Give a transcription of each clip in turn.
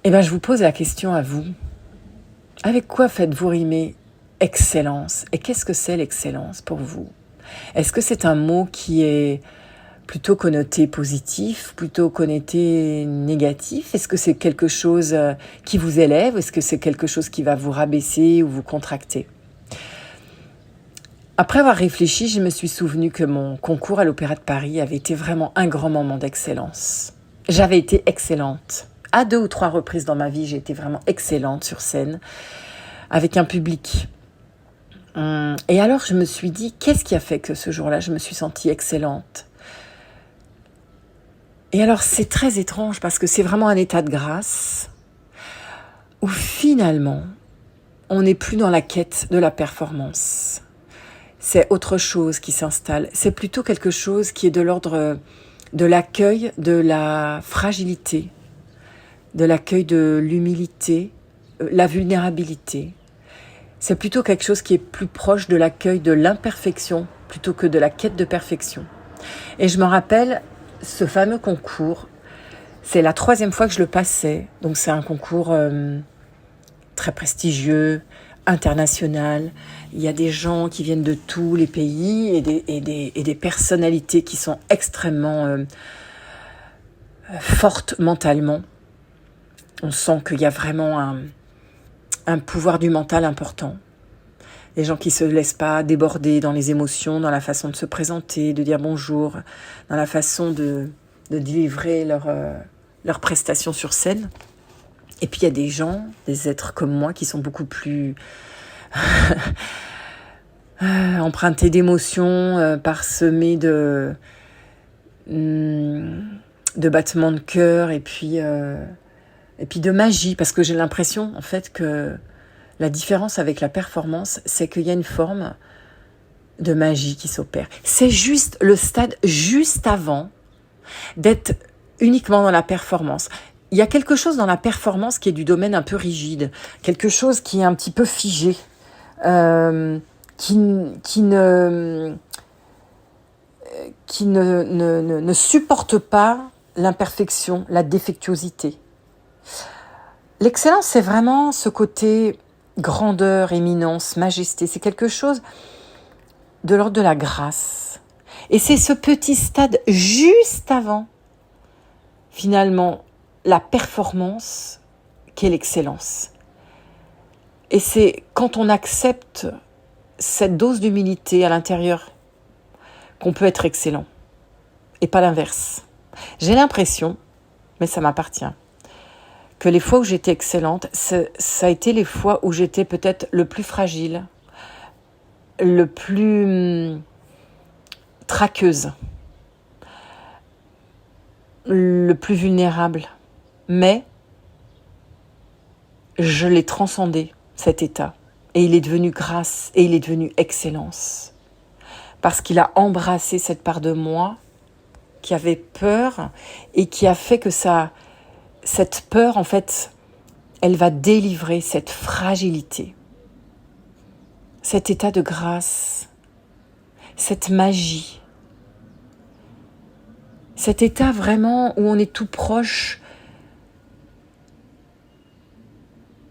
Eh bien, je vous pose la question à vous. Avec quoi faites-vous rimer excellence? Et qu'est-ce que c'est l'excellence pour vous? Est-ce que c'est un mot qui est plutôt connoté positif, plutôt connoté négatif? Est-ce que c'est quelque chose qui vous élève? Est-ce que c'est quelque chose qui va vous rabaisser ou vous contracter? Après avoir réfléchi, je me suis souvenu que mon concours à l'Opéra de Paris avait été vraiment un grand moment d'excellence. J'avais été excellente. À 2 ou 3 reprises dans ma vie, j'ai été vraiment excellente sur scène, avec un public. Et alors, je me suis dit, qu'est-ce qui a fait que ce jour-là, je me suis sentie excellente? Et alors, c'est très étrange parce que c'est vraiment un état de grâce où finalement, on n'est plus dans la quête de la performance. C'est autre chose qui s'installe. C'est plutôt quelque chose qui est de l'ordre de l'accueil de la fragilité, de l'accueil de l'humilité, la vulnérabilité. C'est plutôt quelque chose qui est plus proche de l'accueil de l'imperfection plutôt que de la quête de perfection. Et je me rappelle ce fameux concours, c'est la 3e fois que je le passais. Donc c'est un concours très prestigieux, international. Il y a des gens qui viennent de tous les pays et des personnalités qui sont extrêmement fortes mentalement. On sent qu'il y a vraiment un pouvoir du mental important. Des gens qui ne se laissent pas déborder dans les émotions, dans la façon de se présenter, de dire bonjour, dans la façon de délivrer leur prestation sur scène. Et puis il y a des gens, des êtres comme moi, qui sont beaucoup plus empruntés d'émotions, parsemés de battements de cœur et puis de magie, parce que j'ai l'impression en fait que la différence avec la performance, c'est qu'il y a une forme de magie qui s'opère. C'est juste le stade juste avant d'être uniquement dans la performance. Il y a quelque chose dans la performance qui est du domaine un peu rigide, quelque chose qui est un petit peu figé, qui ne supporte pas l'imperfection, la défectuosité. L'excellence, c'est vraiment ce côté grandeur, éminence, majesté. C'est quelque chose de l'ordre de la grâce. Et c'est ce petit stade juste avant, finalement, la performance qu'est l'excellence. Et c'est quand on accepte cette dose d'humilité à l'intérieur qu'on peut être excellent. Et pas l'inverse. J'ai l'impression, mais ça m'appartient, que les fois où j'étais excellente, ça a été les fois où j'étais peut-être le plus fragile, le plus traqueuse, le plus vulnérable. Mais je l'ai transcendé, cet état. Et il est devenu grâce, et il est devenu excellence. Parce qu'il a embrassé cette part de moi qui avait peur et qui a fait que cette peur, en fait, elle va délivrer cette fragilité, cet état de grâce, cette magie, cet état vraiment où on est tout proche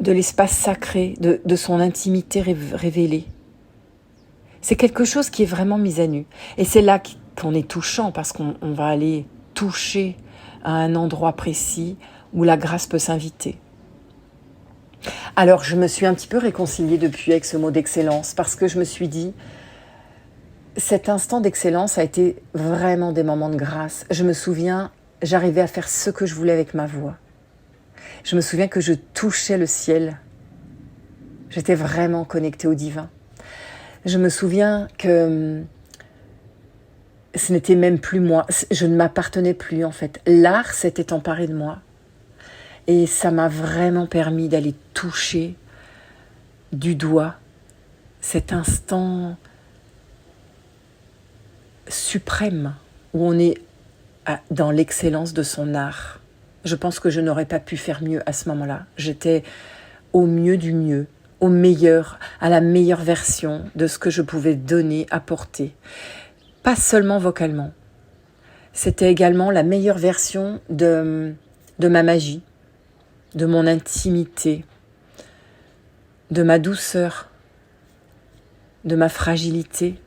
de l'espace sacré, de son intimité révélée. C'est quelque chose qui est vraiment mis à nu. Et c'est là qu'on est touchant, parce qu'on va aller toucher à un endroit précis où la grâce peut s'inviter. Alors, je me suis un petit peu réconciliée depuis avec ce mot d'excellence, parce que je me suis dit, cet instant d'excellence a été vraiment des moments de grâce. Je me souviens, j'arrivais à faire ce que je voulais avec ma voix. Je me souviens que je touchais le ciel. J'étais vraiment connectée au divin. Je me souviens que ce n'était même plus moi. Je ne m'appartenais plus, en fait. L'art s'était emparé de moi. Et ça m'a vraiment permis d'aller toucher du doigt cet instant suprême où on est dans l'excellence de son art. Je pense que je n'aurais pas pu faire mieux à ce moment-là. J'étais au mieux du mieux, au meilleur, à la meilleure version de ce que je pouvais donner, apporter. Pas seulement vocalement. C'était également la meilleure version de ma magie. de mon intimité, de ma douceur, de ma fragilité,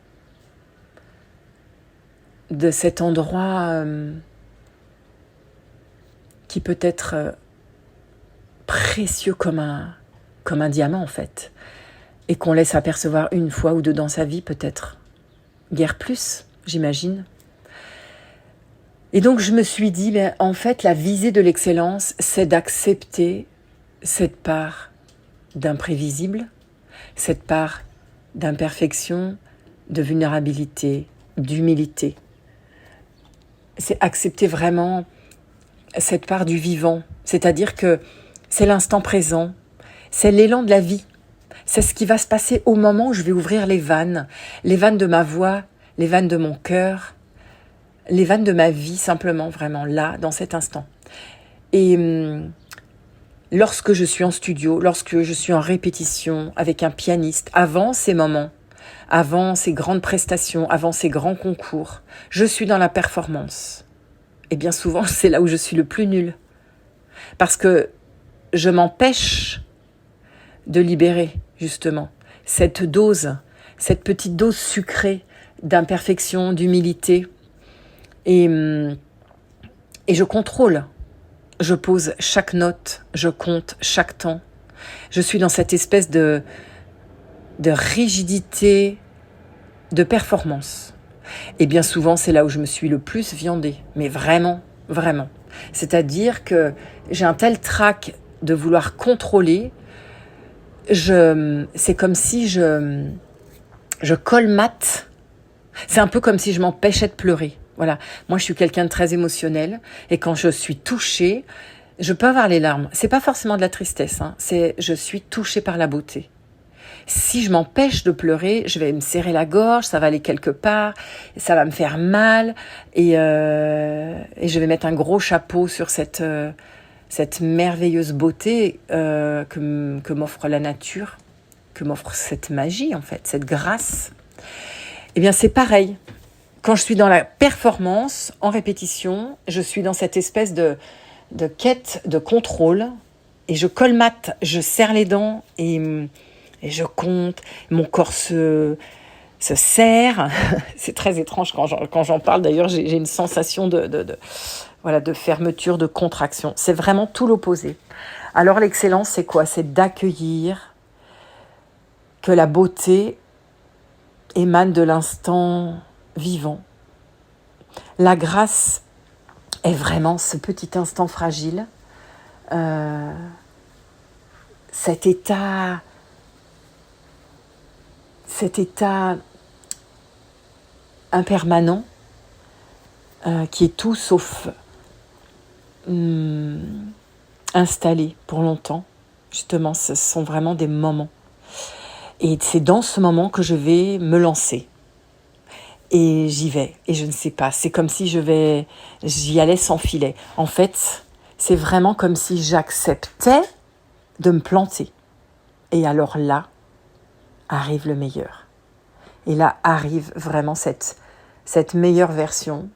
de cet endroit qui peut être précieux comme un diamant en fait, et qu'on laisse apercevoir une fois ou deux dans sa vie peut-être, guère plus, j'imagine. Et donc je me suis dit, en fait la visée de l'excellence, c'est d'accepter cette part d'imprévisible, cette part d'imperfection, de vulnérabilité, d'humilité. C'est accepter vraiment cette part du vivant, c'est-à-dire que c'est l'instant présent, c'est l'élan de la vie, c'est ce qui va se passer au moment où je vais ouvrir les vannes de ma voix, les vannes de mon cœur, les vannes de ma vie, simplement, vraiment, là, dans cet instant. Et lorsque je suis en studio, lorsque je suis en répétition avec un pianiste, avant ces moments, avant ces grandes prestations, avant ces grands concours, je suis dans la performance. Et bien souvent, c'est là où je suis le plus nul. Parce que je m'empêche de libérer, justement, cette dose, cette petite dose sucrée d'imperfection, d'humilité. Et je contrôle. Je pose chaque note, je compte chaque temps. Je suis dans cette espèce de rigidité, de performance. Et bien souvent, c'est là où je me suis le plus viandée. Mais vraiment, vraiment. C'est-à-dire que j'ai un tel trac de vouloir contrôler. C'est comme si je colmate. C'est un peu comme si je m'empêchais de pleurer. Voilà. Moi, je suis quelqu'un de très émotionnel. Et quand je suis touchée, je peux avoir les larmes. C'est pas forcément de la tristesse. Je suis touchée par la beauté. Si je m'empêche de pleurer, je vais me serrer la gorge, ça va aller quelque part, ça va me faire mal, et je vais mettre un gros chapeau sur cette merveilleuse beauté que m'offre la nature, que m'offre cette magie en fait, cette grâce. Eh bien c'est pareil. Quand je suis dans la performance, en répétition, je suis dans cette espèce de quête de contrôle, et je colmate, je serre les dents, et je compte, mon corps se serre. C'est très étrange quand j'en parle. D'ailleurs, j'ai une sensation de fermeture, de contraction. C'est vraiment tout l'opposé. Alors l'excellence, c'est quoi ? C'est d'accueillir que la beauté émane de l'instant vivant. La grâce est vraiment ce petit instant fragile, cet état impermanent qui est tout sauf installé pour longtemps. Justement, ce sont vraiment des moments. Et c'est dans ce moment que je vais me lancer. Et j'y vais. Et je ne sais pas. C'est comme si j'y allais sans filet. En fait, c'est vraiment comme si j'acceptais de me planter. Et alors là, arrive le meilleur. Et là arrive vraiment cette meilleure version.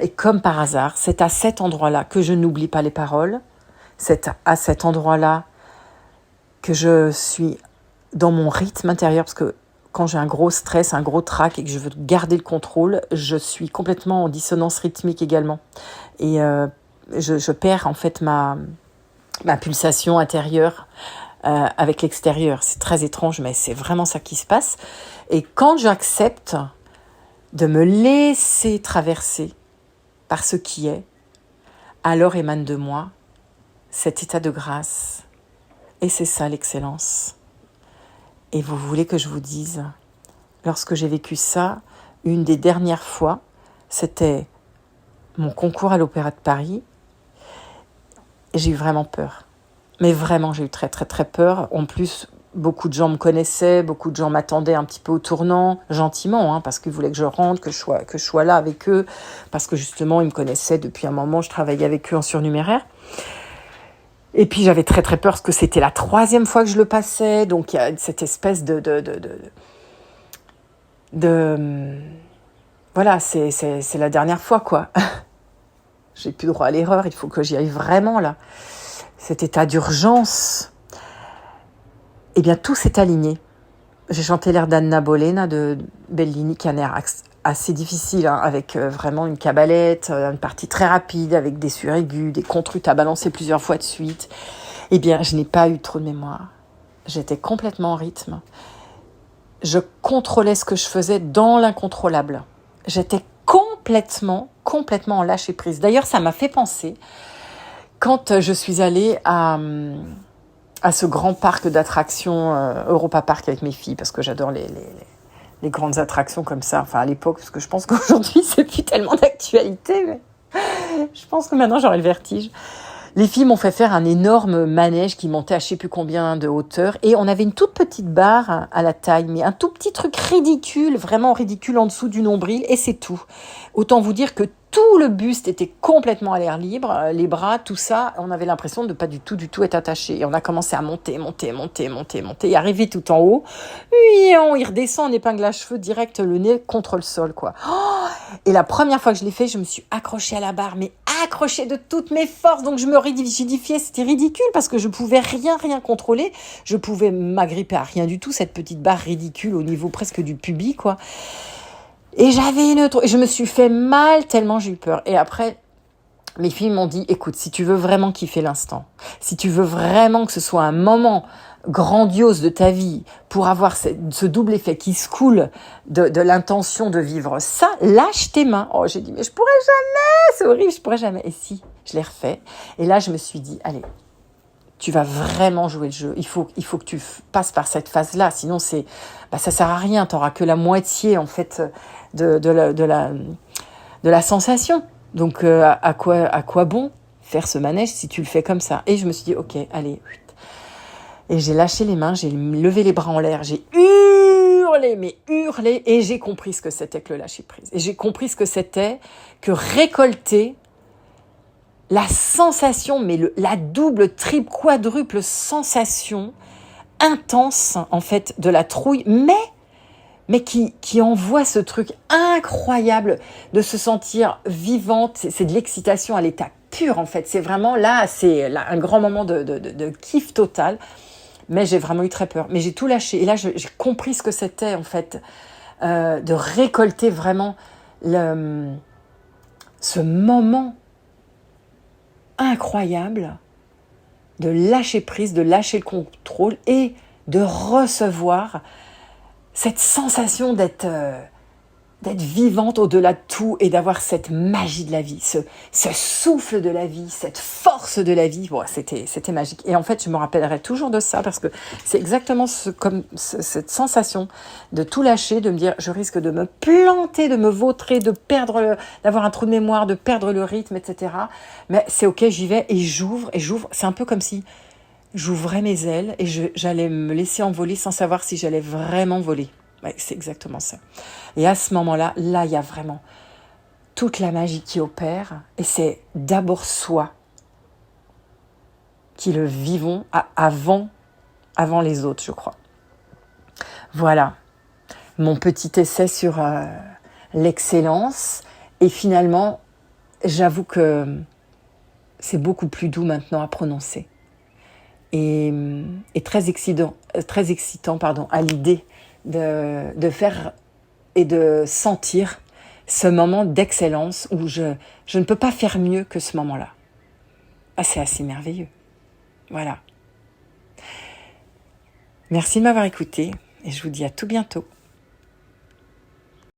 Et comme par hasard, c'est à cet endroit-là que je n'oublie pas les paroles. C'est à cet endroit-là que je suis dans mon rythme intérieur. Parce que quand j'ai un gros stress, un gros trac et que je veux garder le contrôle, je suis complètement en dissonance rythmique également. Et je perds en fait ma pulsation intérieure avec l'extérieur. C'est très étrange, mais c'est vraiment ça qui se passe. Et quand j'accepte de me laisser traverser par ce qui est, alors émane de moi cet état de grâce. Et c'est ça l'excellence. Et vous voulez que je vous dise, lorsque j'ai vécu ça, une des dernières fois, c'était mon concours à l'Opéra de Paris. Et j'ai eu vraiment peur. Mais vraiment, j'ai eu très très très peur. En plus, beaucoup de gens me connaissaient, beaucoup de gens m'attendaient un petit peu au tournant, gentiment, parce qu'ils voulaient que je rentre, que je sois là avec eux, parce que justement, ils me connaissaient depuis un moment, je travaillais avec eux en surnuméraire. Et puis, j'avais très très peur parce que c'était la 3e fois que je le passais, donc il y a cette espèce voilà, c'est la dernière fois, quoi. J'ai plus droit à l'erreur, il faut que j'y aille vraiment, là. cet état d'urgence, eh bien tout s'est aligné. J'ai chanté l'air d'Anna Bolena de Bellini, qui a un air assez difficile, hein, avec vraiment une cabalette, une partie très rapide, avec des suraigus, des contrutes à balancer plusieurs fois de suite. Eh bien, je n'ai pas eu trop de mémoire. J'étais complètement en rythme. Je contrôlais ce que je faisais dans l'incontrôlable. J'étais complètement en lâcher prise. D'ailleurs, ça m'a fait penser, quand je suis allée à ce grand parc d'attractions, Europa Park, avec mes filles, parce que j'adore les grandes attractions comme ça, enfin à l'époque, parce que je pense qu'aujourd'hui c'est plus tellement d'actualité, mais je pense que maintenant j'aurais le vertige. Les filles m'ont fait faire un énorme manège qui montait à je sais plus combien de hauteur, et on avait une toute petite barre à la taille, mais un tout petit truc ridicule, vraiment ridicule, en dessous du nombril, et c'est tout. Autant vous dire que tout le buste était complètement à l'air libre, les bras, tout ça, on avait l'impression de pas du tout être attaché. Et on a commencé à monter, et arriver tout en haut, il redescend en épingle à cheveux, direct le nez contre le sol, quoi. Oh, et la première fois que je l'ai fait, je me suis accrochée à la barre, mais accrochée de toutes mes forces, donc je me rigidifiais, c'était ridicule, parce que je pouvais rien contrôler, je pouvais m'agripper à rien du tout, cette petite barre ridicule au niveau presque du pubis, quoi. Et je me suis fait mal tellement j'ai eu peur. Et après, mes filles m'ont dit, écoute, si tu veux vraiment kiffer l'instant, si tu veux vraiment que ce soit un moment grandiose de ta vie, pour avoir ce double effet qui se coule de l'intention de vivre ça, lâche tes mains. Oh, j'ai dit, mais je pourrais jamais, c'est horrible, je pourrais jamais. Et si, je l'ai refait. Et là, je me suis dit, allez, tu vas vraiment jouer le jeu. Il faut que tu passes par cette phase-là. Sinon, ça sert à rien. Tu n'auras que la moitié, en fait, de la sensation. Donc, à quoi bon faire ce manège si tu le fais comme ça? Et je me suis dit, ok, allez. Et j'ai lâché les mains, j'ai levé les bras en l'air, j'ai hurlé, et j'ai compris ce que c'était que le lâcher prise. Et j'ai compris ce que c'était que récolter la sensation, mais la double, triple, quadruple sensation intense, en fait, de la trouille, mais qui envoie ce truc incroyable de se sentir vivante. C'est de l'excitation à l'état pur, en fait. C'est vraiment là, un grand moment de kiff total. Mais j'ai vraiment eu très peur. Mais j'ai tout lâché. Et là, j'ai compris ce que c'était, en fait, de récolter vraiment ce moment incroyable de lâcher prise, de lâcher le contrôle et de recevoir cette sensation d'être vivante au-delà de tout et d'avoir cette magie de la vie, ce souffle de la vie, cette force de la vie. Bon, c'était magique. Et en fait, je me rappellerai toujours de ça parce que c'est exactement cette sensation de tout lâcher, de me dire je risque de me planter, de me vautrer, d'avoir un trou de mémoire, de perdre le rythme, etc. Mais c'est ok, j'y vais et j'ouvre. C'est un peu comme si j'ouvrais mes ailes et j'allais me laisser envoler sans savoir si j'allais vraiment voler. Ouais, c'est exactement ça. Et à ce moment-là, il y a vraiment toute la magie qui opère. Et c'est d'abord soi qui le vivons avant les autres, je crois. Voilà, mon petit essai sur l'excellence. Et finalement, j'avoue que c'est beaucoup plus doux maintenant à prononcer. Et très excitant, à l'idée de faire et de sentir ce moment d'excellence où je ne peux pas faire mieux que ce moment-là. Ah, c'est assez merveilleux. Voilà. Merci de m'avoir écouté et je vous dis à tout bientôt.